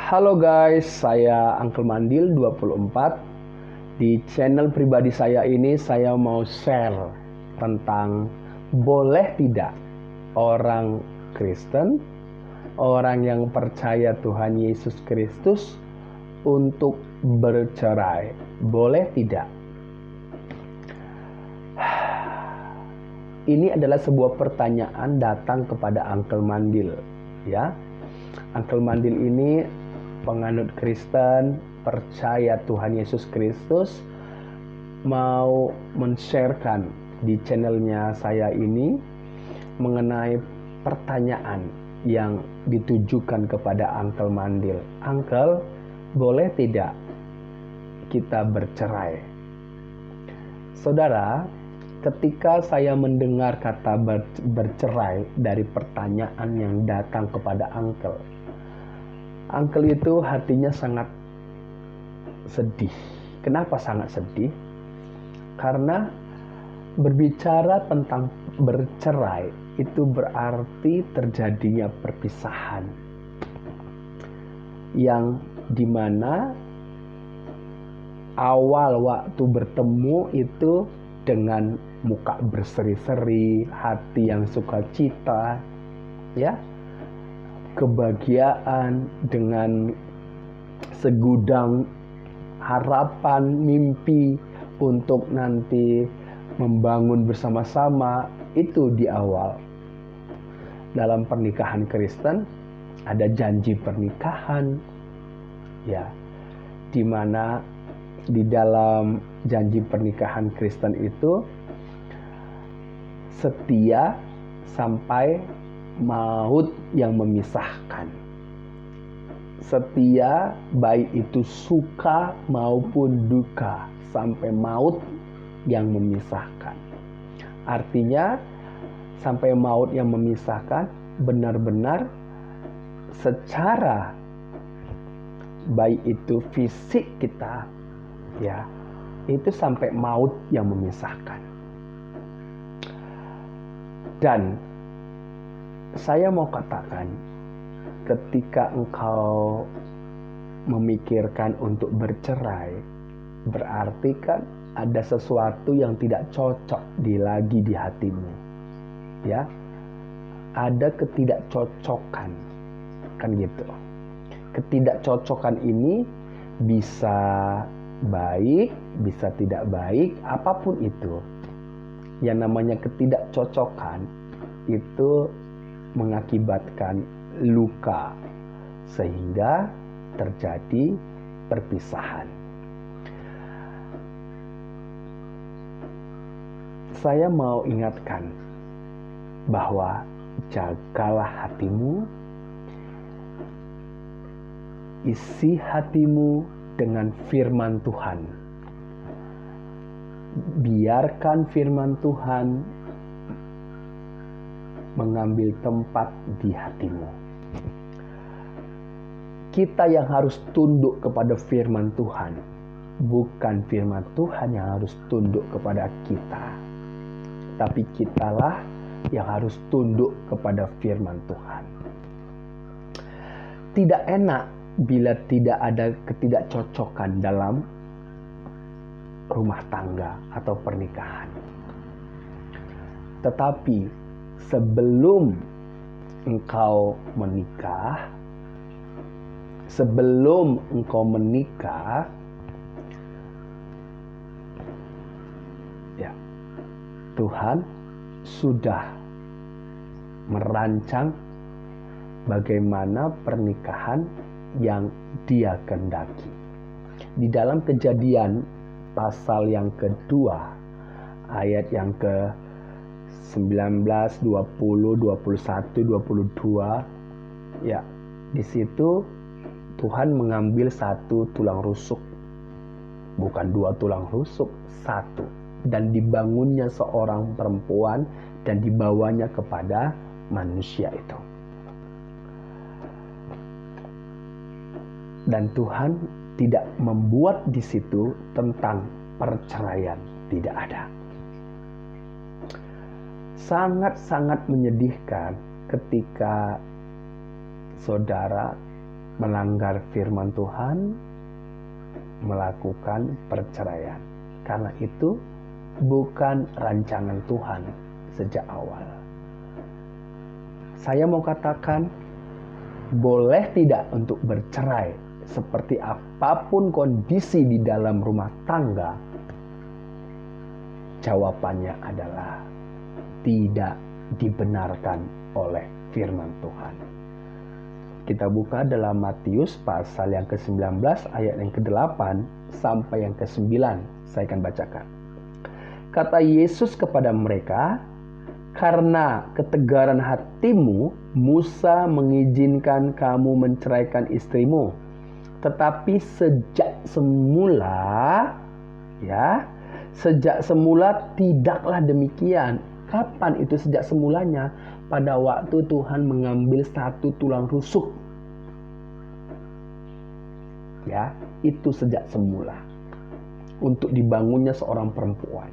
Halo guys, saya Uncle Mandil 24. Di channel pribadi saya ini saya mau share tentang boleh tidak orang Kristen, orang yang percaya Tuhan Yesus Kristus untuk bercerai. Boleh tidak? Ini adalah sebuah pertanyaan datang kepada Uncle Mandil, ya. Uncle Mandil ini penganut Kristen, percaya Tuhan Yesus Kristus, mau men-sharekan di channelnya saya ini mengenai pertanyaan yang ditujukan kepada Uncle Mandil. Uncle, boleh tidak kita bercerai? Saudara, ketika saya mendengar kata bercerai dari pertanyaan yang datang kepada Uncle itu hatinya sangat sedih. Kenapa sangat sedih? Karena berbicara tentang bercerai itu berarti terjadinya perpisahan, yang dimana awal waktu bertemu itu dengan muka berseri-seri, hati yang sukacita, ya, kebahagiaan, dengan segudang harapan, mimpi untuk nanti membangun bersama-sama. Itu di awal. Dalam pernikahan Kristen ada janji pernikahan, ya, di mana di dalam janji pernikahan Kristen itu setia sampai maut yang memisahkan. Setia baik itu suka maupun duka sampai maut yang memisahkan. Artinya sampai maut yang memisahkan benar-benar secara baik itu fisik kita, ya, itu sampai maut yang memisahkan. Dan saya mau katakan, ketika engkau memikirkan untuk bercerai, berarti kan ada sesuatu yang tidak cocok lagi di hatimu, ya. Ada ketidakcocokan, kan gitu. Ketidakcocokan ini bisa baik, bisa tidak baik, apapun itu. Yang namanya ketidakcocokan itu mengakibatkan luka sehingga terjadi perpisahan. Saya mau ingatkan bahwa jagalah hatimu, isi hatimu dengan firman Tuhan. Biarkan firman Tuhan mengambil tempat di hatimu. Kita yang harus tunduk kepada firman Tuhan, bukan firman Tuhan yang harus tunduk kepada kita, tapi kitalah yang harus tunduk kepada firman Tuhan. Tidak enak bila tidak ada ketidakcocokan dalam rumah tangga atau pernikahan. Tetapi sebelum engkau menikah, ya, Tuhan sudah merancang bagaimana pernikahan yang Dia kehendaki. Di dalam Kejadian pasal yang kedua, ayat yang ke 19, 20, 21, 22, ya, di situ Tuhan mengambil satu tulang rusuk, bukan dua tulang rusuk, satu, dan dibangunnya seorang perempuan dan dibawanya kepada manusia itu. Dan Tuhan tidak membuat di situ tentang perceraian, tidak ada. Sangat-sangat menyedihkan ketika saudara melanggar firman Tuhan, melakukan perceraian. Karena itu bukan rancangan Tuhan sejak awal. Saya mau katakan, boleh tidak untuk bercerai seperti apapun kondisi di dalam rumah tangga? Jawabannya adalah tidak dibenarkan oleh firman Tuhan. Kita buka dalam Matius pasal yang ke-19 ayat yang ke-8 sampai yang ke-9. Saya akan bacakan. Kata Yesus kepada mereka, "Karena ketegaran hatimu, Musa mengizinkan kamu menceraikan istrimu. Tetapi sejak semula tidaklah demikian." Kapan itu sejak semulanya? Pada waktu Tuhan mengambil satu tulang rusuk. Ya, itu sejak semula. Untuk dibangunnya seorang perempuan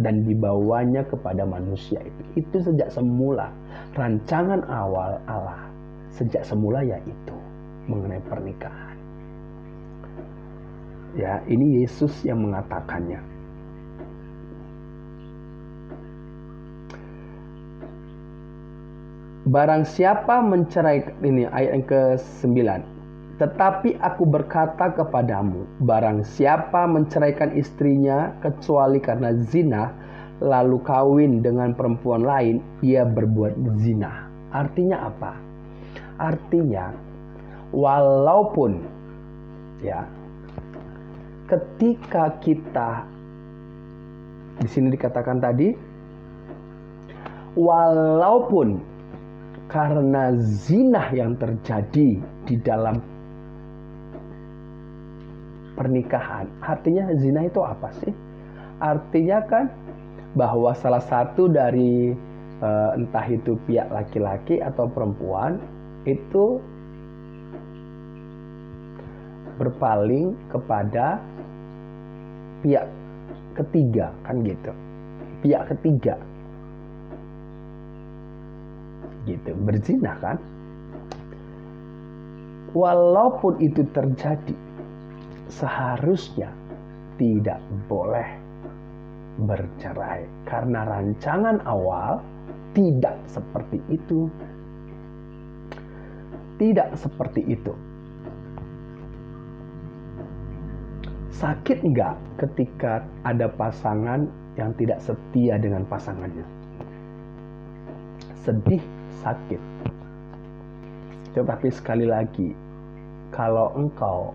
dan dibawanya kepada manusia itu. Itu sejak semula. Rancangan awal Allah sejak semula yaitu mengenai pernikahan. Ya, ini Yesus yang mengatakannya. Barang siapa menceraikan, ini ayat yang ke-9. Tetapi aku berkata kepadamu, barang siapa menceraikan istrinya kecuali karena zina, lalu kawin dengan perempuan lain, ia berbuat zina. Artinya apa? Artinya, walaupun ketika kita di sini dikatakan tadi, walaupun karena zina yang terjadi di dalam pernikahan. Artinya zina itu apa sih? Artinya kan bahwa salah satu dari entah itu pihak laki-laki atau perempuan itu berpaling kepada pihak ketiga, kan gitu. Pihak ketiga. Gitu, berzina kan? Walaupun itu terjadi, seharusnya tidak boleh bercerai karena rancangan awal tidak seperti itu. Tidak seperti itu. Sakit enggak ketika ada pasangan yang tidak setia dengan pasangannya? Sedih, sakit. Tetapi sekali lagi, kalau engkau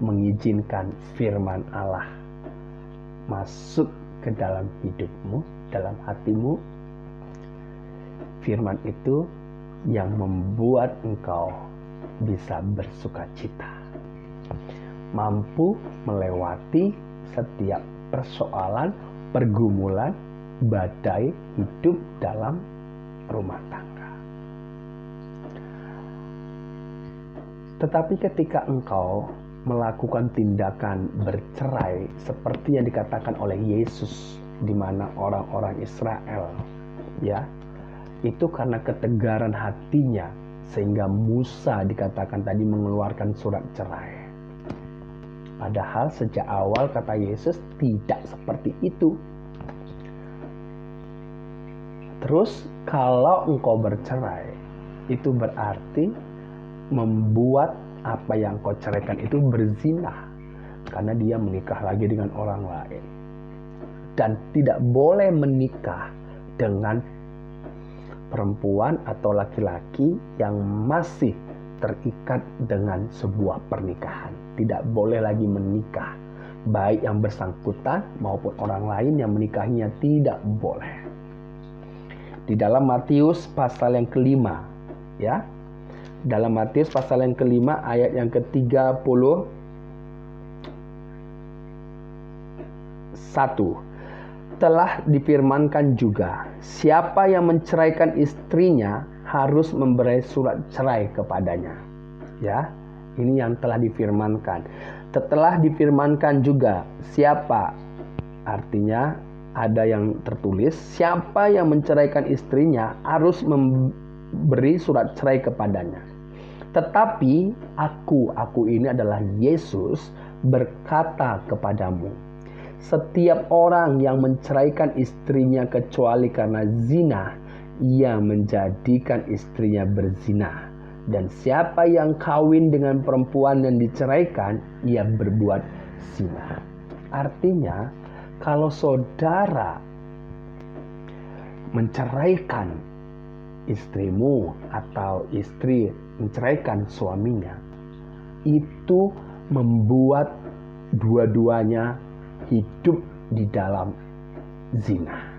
mengizinkan firman Allah masuk ke dalam hidupmu, dalam hatimu, firman itu yang membuat engkau bisa bersuka cita, mampu melewati setiap persoalan, pergumulan, badai hidup dalam rumah tangga. Tetapi ketika engkau melakukan tindakan bercerai seperti yang dikatakan oleh Yesus, di mana orang-orang Israel itu karena ketegaran hatinya sehingga Musa dikatakan tadi mengeluarkan surat cerai. Padahal sejak awal kata Yesus tidak seperti itu. Terus kalau engkau bercerai, itu berarti membuat apa yang kau ceraikan itu berzina, karena dia menikah lagi dengan orang lain. Dan tidak boleh menikah dengan perempuan atau laki-laki yang masih terikat dengan sebuah pernikahan. Tidak boleh lagi menikah, baik yang bersangkutan maupun orang lain yang menikahinya, tidak boleh. Di dalam Matius pasal yang kelima, dalam Matius pasal yang kelima ayat yang ke-31, telah difirmankan juga, siapa yang menceraikan istrinya harus memberi surat cerai kepadanya. Ini yang telah difirmankan. Telah difirmankan juga, siapa, artinya ada yang tertulis, siapa yang menceraikan istrinya harus memberi surat cerai kepadanya. Tetapi aku ini adalah Yesus, berkata kepadamu, setiap orang yang menceraikan istrinya kecuali karena zina, ia menjadikan istrinya berzina. Dan siapa yang kawin dengan perempuan yang diceraikan, ia berbuat zina. Artinya, kalau saudara menceraikan istrimu atau istri menceraikan suaminya, itu membuat dua-duanya hidup di dalam zina.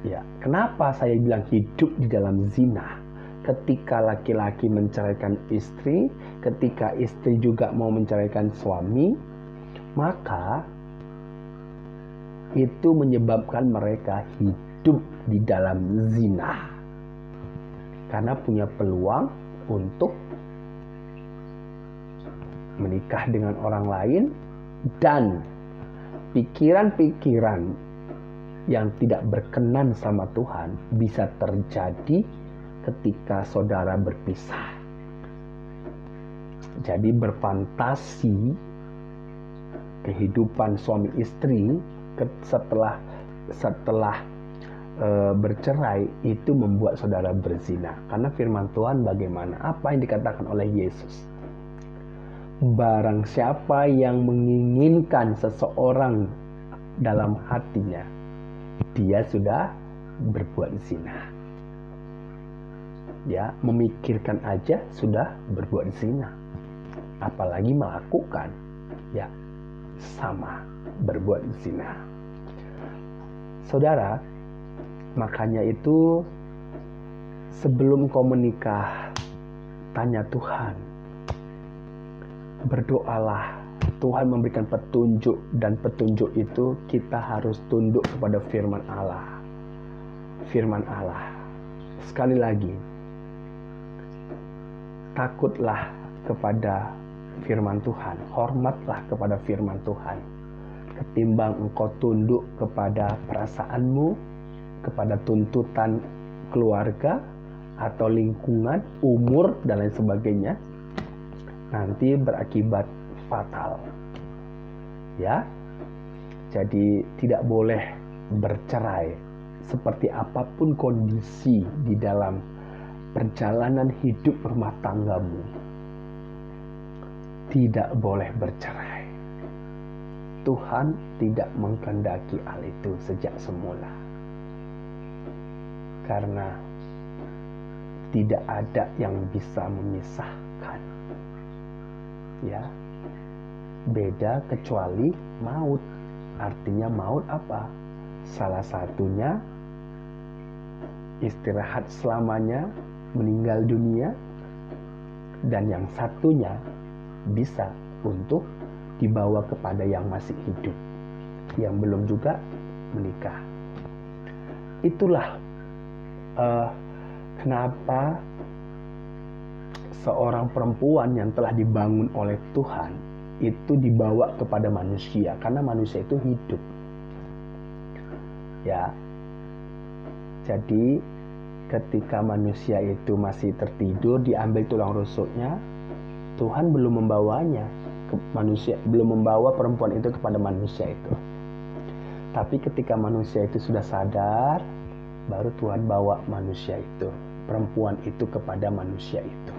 Ya, kenapa saya bilang hidup di dalam zina? Ketika laki-laki menceraikan istri, ketika istri juga mau menceraikan suami, maka itu menyebabkan mereka hidup di dalam zina. Karena punya peluang untuk menikah dengan orang lain, dan pikiran-pikiran yang tidak berkenan sama Tuhan bisa terjadi ketika saudara berpisah. Jadi berfantasi kehidupan suami istri setelah bercerai itu membuat saudara berzina. Karena firman Tuhan bagaimana? Apa yang dikatakan oleh Yesus? Barang siapa yang menginginkan seseorang dalam hatinya, dia sudah berbuat zina. Ya, memikirkan aja sudah berbuat zina. Apalagi melakukan, ya sama berbuat zina. Saudara, makanya itu sebelum kau menikah, tanya Tuhan. Berdoalah, Tuhan memberikan petunjuk, dan petunjuk itu kita harus tunduk kepada firman Allah. Firman Allah. Sekali lagi, takutlah kepada firman Tuhan, hormatlah kepada firman Tuhan, ketimbang engkau tunduk kepada perasaanmu, kepada tuntutan keluarga atau lingkungan, umur dan lain sebagainya. Nanti berakibat fatal. Ya. Jadi tidak boleh bercerai seperti apapun kondisi di dalam perjalanan hidup rumah tanggamu. Tidak boleh bercerai. Tuhan tidak mengkehendaki hal itu sejak semula. Karena tidak ada yang bisa memisahkan. Ya, beda kecuali maut. Artinya maut apa? Salah satunya istirahat selamanya, meninggal dunia, dan yang satunya bisa untuk dibawa kepada yang masih hidup, yang belum juga menikah. Itulah kenapa seorang perempuan yang telah dibangun oleh Tuhan itu dibawa kepada manusia, karena manusia itu hidup. Ya. Jadi ketika manusia itu masih tertidur, diambil tulang rusuknya, Tuhan belum membawanya ke manusia, belum membawa perempuan itu kepada manusia itu. Tapi ketika manusia itu sudah sadar, baru Tuhan bawa manusia itu, perempuan itu kepada manusia itu.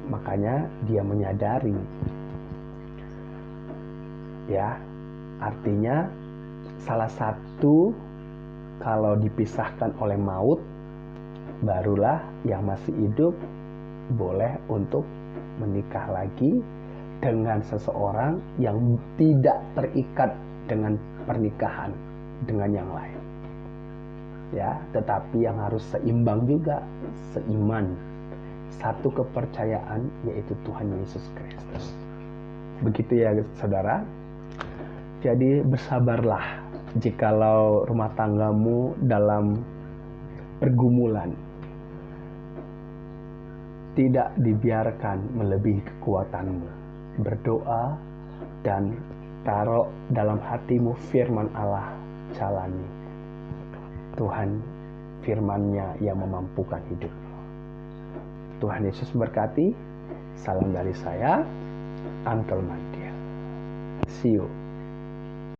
Makanya dia menyadari, ya, artinya salah satu kalau dipisahkan oleh maut, barulah yang masih hidup boleh untuk menikah lagi dengan seseorang yang tidak terikat dengan pernikahan dengan yang lain. Ya, tetapi yang harus seimbang juga, seiman, satu kepercayaan, yaitu Tuhan Yesus Kristus. Begitu ya saudara. Jadi bersabarlah jikalau rumah tanggamu dalam pergumulan. Tidak dibiarkan melebihi kekuatanmu. Berdoa dan taruh dalam hatimu firman Allah, jalani. Tuhan firman-Nya yang memampukan hidupmu. Tuhan Yesus berkati. Salam dari saya, Uncle Mandiel. See you.